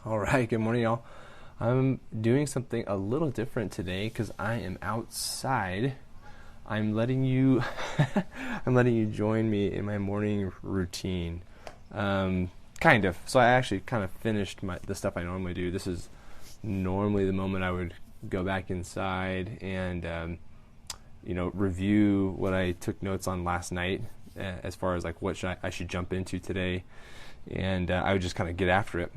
All right, good morning, y'all. I'm doing something a little different today because I am outside. I'm letting you, I'm letting you join me in my morning routine, kind of. So I actually kind of finished the stuff I normally do. This is normally the moment I would go back inside and, review what I took notes on last night, as far as like what I should jump into today, and I would just kind of get after it.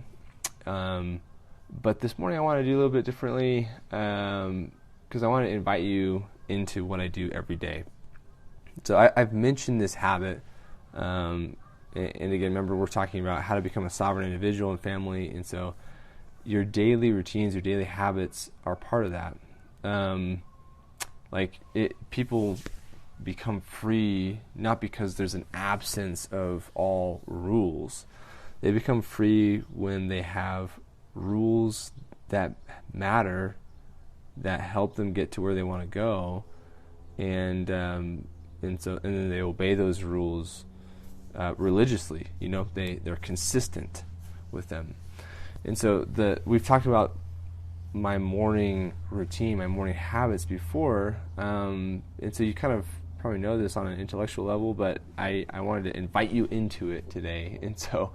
But this morning I want to do a little bit differently because I want to invite you into what I do every day. So I've mentioned this habit, and again, remember we're talking about how to become a sovereign individual and family, and so your daily routines, your daily habits are part of that. People become free not because there's an absence of all rules. They become free when they have rules that matter, that help them get to where they want to go, and then they obey those rules religiously. They're consistent with them. And so we've talked about my morning routine, my morning habits before, and so you kind of probably know this on an intellectual level, but I wanted to invite you into it today. And so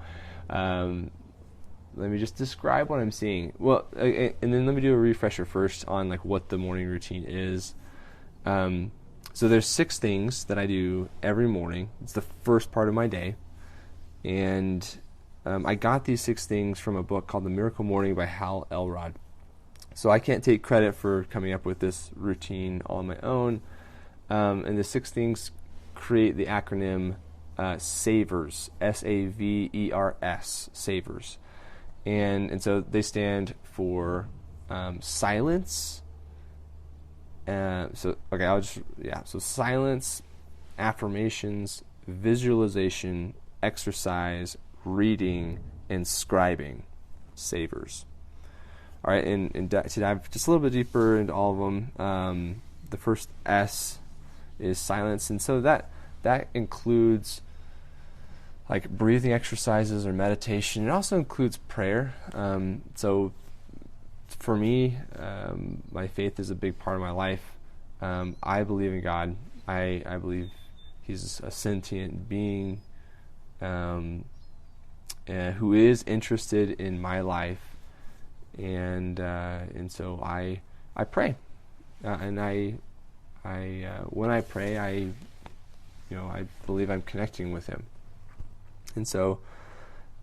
let me just describe what I'm seeing. Well, and then let me do a refresher first on like what the morning routine is. So there's 6 things that I do every morning. It's the first part of my day, and I got these 6 things from a book called The Miracle Morning by Hal Elrod. So I can't take credit for coming up with this routine all on my own. And the 6 things create the acronym SAVERS, SAVERS, SAVERS. And so they stand for silence. So silence, affirmations, visualization, exercise, reading, and scribing. SAVERS. All right, and to dive just a little bit deeper into all of them, the first S is silence, and so that includes like breathing exercises or meditation. It also includes prayer. So for me, my faith is a big part of my life. I believe in God. I believe He's a sentient being who is interested in my life, and so I pray, and I when I pray, I believe I'm connecting with Him. And so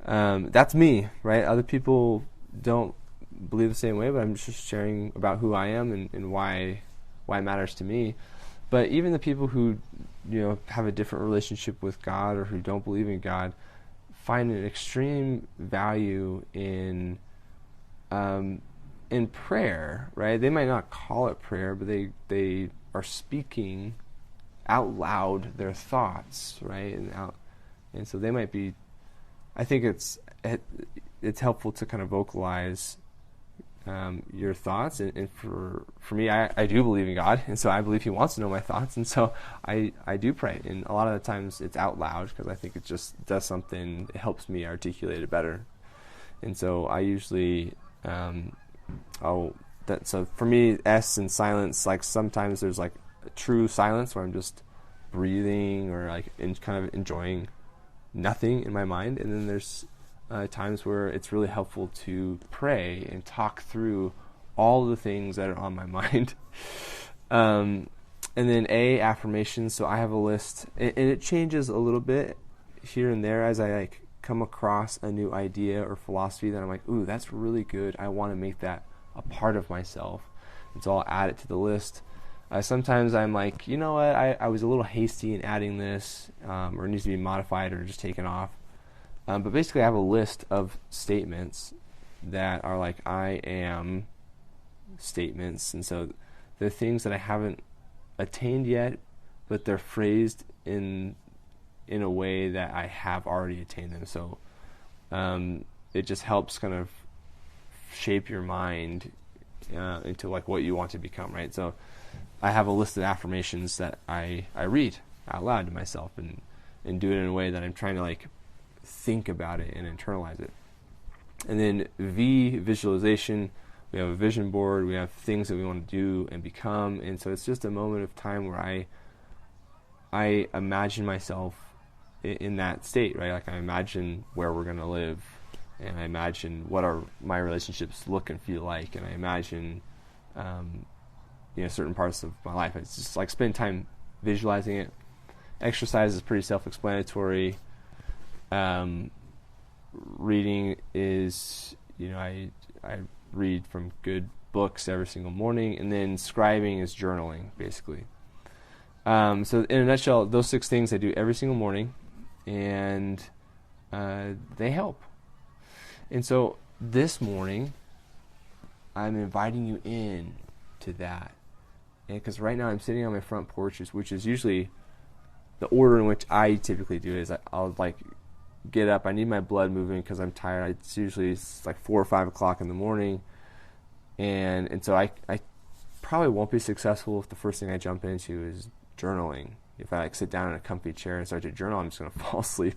that's me, right? Other people don't believe the same way, but I'm just sharing about who I am and why it matters to me. But even the people who have a different relationship with God or who don't believe in God find an extreme value in prayer, right? They might not call it prayer, but they are speaking out loud their thoughts, right? And so they might be. I think it's helpful to kind of vocalize your thoughts, and for me, I do believe in God, and so I believe He wants to know my thoughts, and so I do pray, and a lot of the times it's out loud because I think it just does something. It helps me articulate it better, and so I usually so for me, S and silence, like sometimes there's like a true silence where I'm just breathing or like kind of enjoying nothing in my mind, and then there's times where it's really helpful to pray and talk through all the things that are on my mind. And then A, affirmations. So I have a list, and it changes a little bit here and there as I like come across a new idea or philosophy that I'm like, ooh, that's really good. I want to make that a part of myself, and so I'll add it to the list. Sometimes I'm like, you know what, I was a little hasty in adding this, or it needs to be modified or just taken off. But basically I have a list of statements that are like I am statements, and so they're things that I haven't attained yet, but they're phrased in a way that I have already attained them. So it just helps kind of shape your mind into like what you want to become, right? So I have a list of affirmations that I read out loud to myself and do it in a way that I'm trying to like think about it and internalize it. And then V, visualization. We have a vision board. We have things that we want to do and become. And so it's just a moment of time where I imagine myself in that state, right? Like I imagine where we're going to live, and I imagine what my relationships look and feel like, and I imagine, certain parts of my life. It's just like spend time visualizing it. Exercise is pretty self-explanatory. Reading is, I read from good books every single morning, and then scribing is journaling, basically. So in a nutshell, those 6 things I do every single morning, and they help. And so this morning, I'm inviting you in to that. And because right now I'm sitting on my front porch, which is usually the order in which I typically do it, is I'll like get up. I need my blood moving because I'm tired. It's usually like 4 or 5 o'clock in the morning. And so I probably won't be successful if the first thing I jump into is journaling. If I sit down in a comfy chair and start to journal, I'm just going to fall asleep,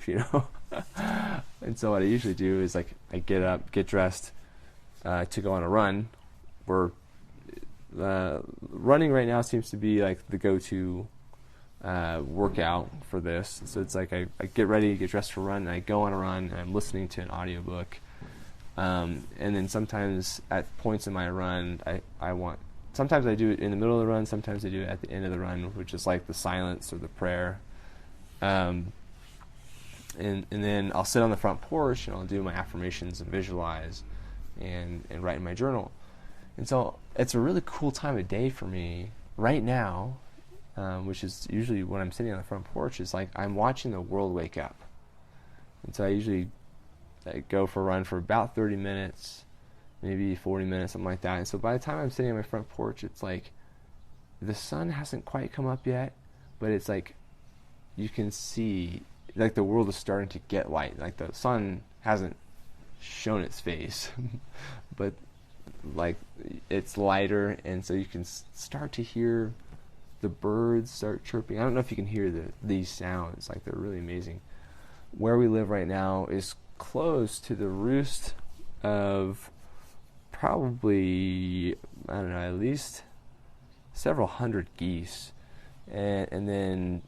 And so what I usually do is I get up, get dressed to go on a run. Running right now seems to be like the go-to workout for this. So it's like I get ready, get dressed for a run, and I go on a run, and I'm listening to an audiobook. And then sometimes at points in my run, sometimes I do it in the middle of the run, sometimes I do it at the end of the run, which is like the silence or the prayer. And then I'll sit on the front porch and I'll do my affirmations and visualize and write in my journal. And so it's a really cool time of day for me right now, which is usually when I'm sitting on the front porch, is like I'm watching the world wake up. And so I go for a run for about 30 minutes, maybe 40 minutes, something like that. And so by the time I'm sitting on my front porch, it's like the sun hasn't quite come up yet, but it's like you can see like the world is starting to get light. Like the sun hasn't shown its face, but like it's lighter, and so you can start to hear the birds start chirping. I don't know if you can hear these sounds. Like they're really amazing. Where we live right now is close to the roost of probably, I don't know, at least several hundred geese. And then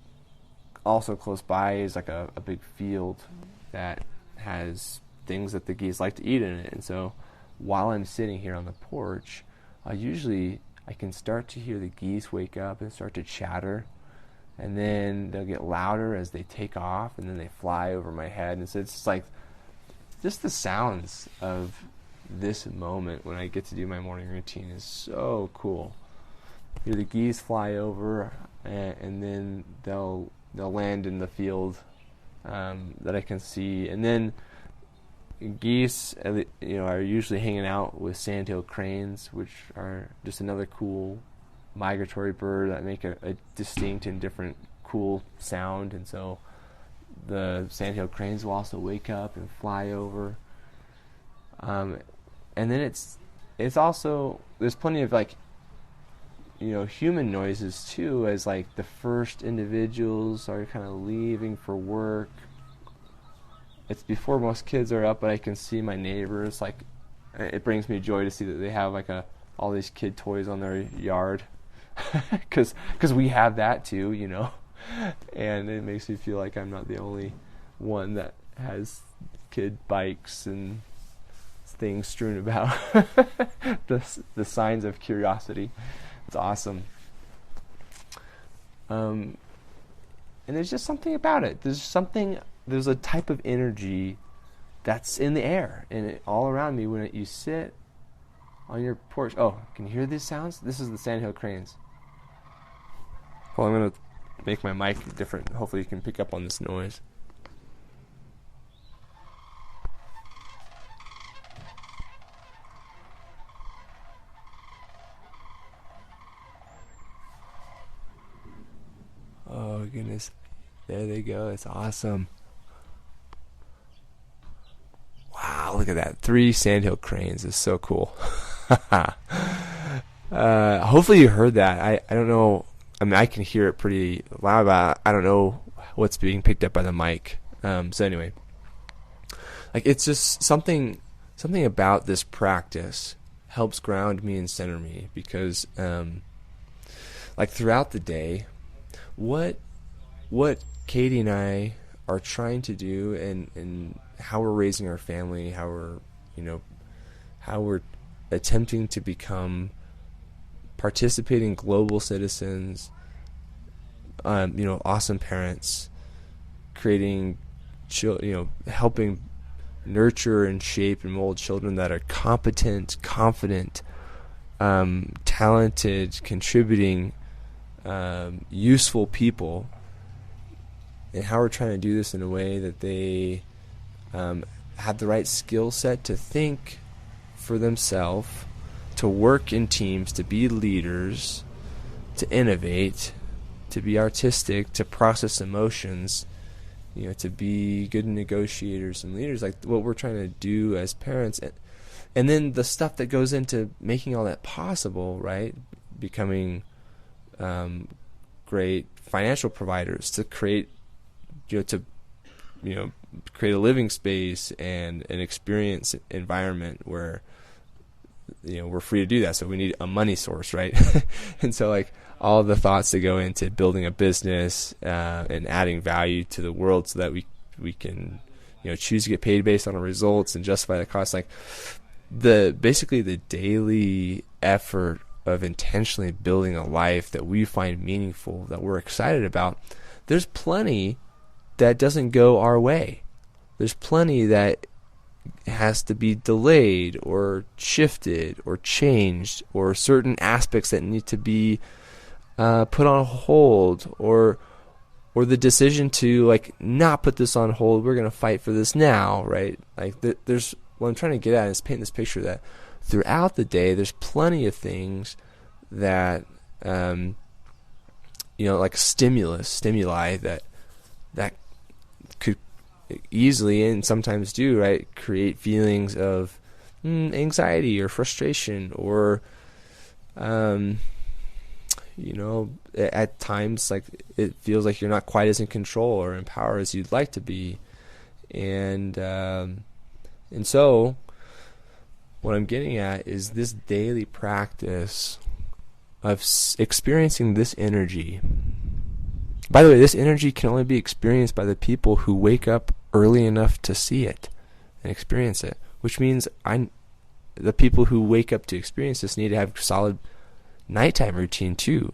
also close by is like a big field that has things that the geese like to eat in it. And so while I'm sitting here on the porch, I can start to hear the geese wake up and start to chatter. And then they'll get louder as they take off, and then they fly over my head. And so it's just like, just the sounds of this moment when I get to do my morning routine is so cool. Hear the geese fly over, and then they'll land in the field that I can see. And then geese, are usually hanging out with sandhill cranes, which are just another cool migratory bird that make a distinct and different cool sound. And so the sandhill cranes will also wake up and fly over. And then it's also, there's plenty of human noises too, as like the first individuals are kind of leaving for work. It's before most kids are up, but I can see my neighbors. Like, it brings me joy to see that they have like all these kid toys on their yard, because we have that too, and it makes me feel like I'm not the only one that has kid bikes and things strewn about. the signs of curiosity. It's awesome. And there's just something about it. There's a type of energy that's in the air and all around me when you sit on your porch. Oh, can you hear these sounds? This is the sandhill cranes. Well, I'm going to make my mic different. Hopefully you can pick up on this noise. Oh, goodness. There they go. It's awesome. Wow, look at that. 3 sandhill cranes is so cool. Hopefully you heard that. I don't know. I mean, I can hear it pretty loud, but I don't know what's being picked up by the mic. So anyway, like, it's just something something about this practice helps ground me and center me, because like throughout the day, what Katie and I are trying to do, and how we're raising our family, how we're attempting to become participating global citizens, awesome parents, creating helping nurture and shape and mold children that are competent, confident, talented, contributing, useful people, and how we're trying to do this in a way that they have the right skill set to think for themselves, to work in teams, to be leaders, to innovate, to be artistic, to process emotions, to be good negotiators and leaders, like what we're trying to do as parents. And then the stuff that goes into making all that possible, right? Becoming great financial providers, to create, create a living space and an experience environment where we're free to do that. So we need a money source, right? And so like all the thoughts that go into building a business and adding value to the world, so that we can choose to get paid based on our results and justify the cost. Like basically the daily effort of intentionally building a life that we find meaningful, that we're excited about. There's plenty that doesn't go our way. There's plenty that has to be delayed or shifted or changed, or certain aspects that need to be put on hold, or the decision to like not put this on hold. We're going to fight for this now, right? Like there's what I'm trying to get at is paint this picture that throughout the day there's plenty of things that like stimuli that could easily, and sometimes do, right, create feelings of anxiety or frustration, or at times like it feels like you're not quite as in control or in power as you'd like to be. And so what I'm getting at is this daily practice of experiencing this energy. By the way, this energy can only be experienced by the people who wake up early enough to see it and experience it, which means the people who wake up to experience this need to have solid nighttime routine too.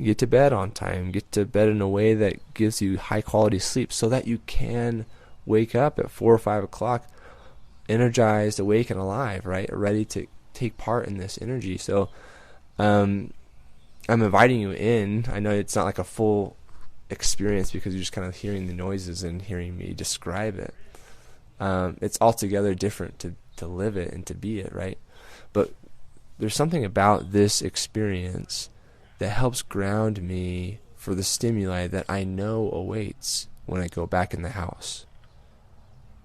Get to bed on time, get to bed in a way that gives you high quality sleep, so that you can wake up at 4 or 5 o'clock energized, awake, and alive, right? Ready to take part in this energy. So I'm inviting you in. I know it's not like a full experience because you're just kind of hearing the noises and hearing me describe it. It's altogether different to live it and to be it, right? But there's something about this experience that helps ground me for the stimuli that I know awaits when I go back in the house.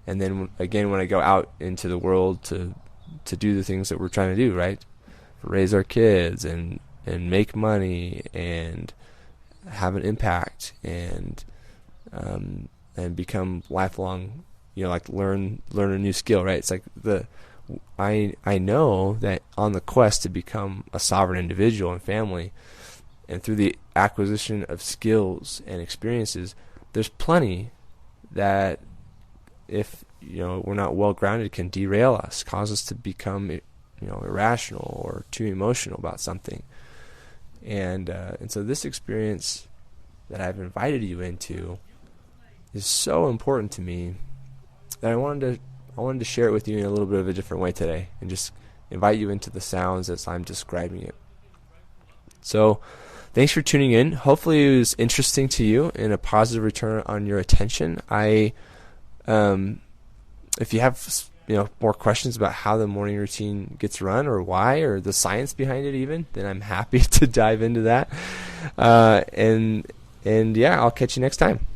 And then again, when I go out into the world to do the things that we're trying to do, right? Raise our kids and make money and have an impact and become lifelong, like learn a new skill, right? It's like I know that on the quest to become a sovereign individual and family, and through the acquisition of skills and experiences, there's plenty that, if we're not well grounded, can derail us, cause us to become irrational or too emotional about something. And so this experience that I've invited you into is so important to me that I wanted to share it with you in a little bit of a different way today, and just invite you into the sounds as I'm describing it. So thanks for tuning in. Hopefully it was interesting to you and a positive return on your attention. If you have more questions about how the morning routine gets run, or why, or the science behind it even, then I'm happy to dive into that. And yeah, I'll catch you next time.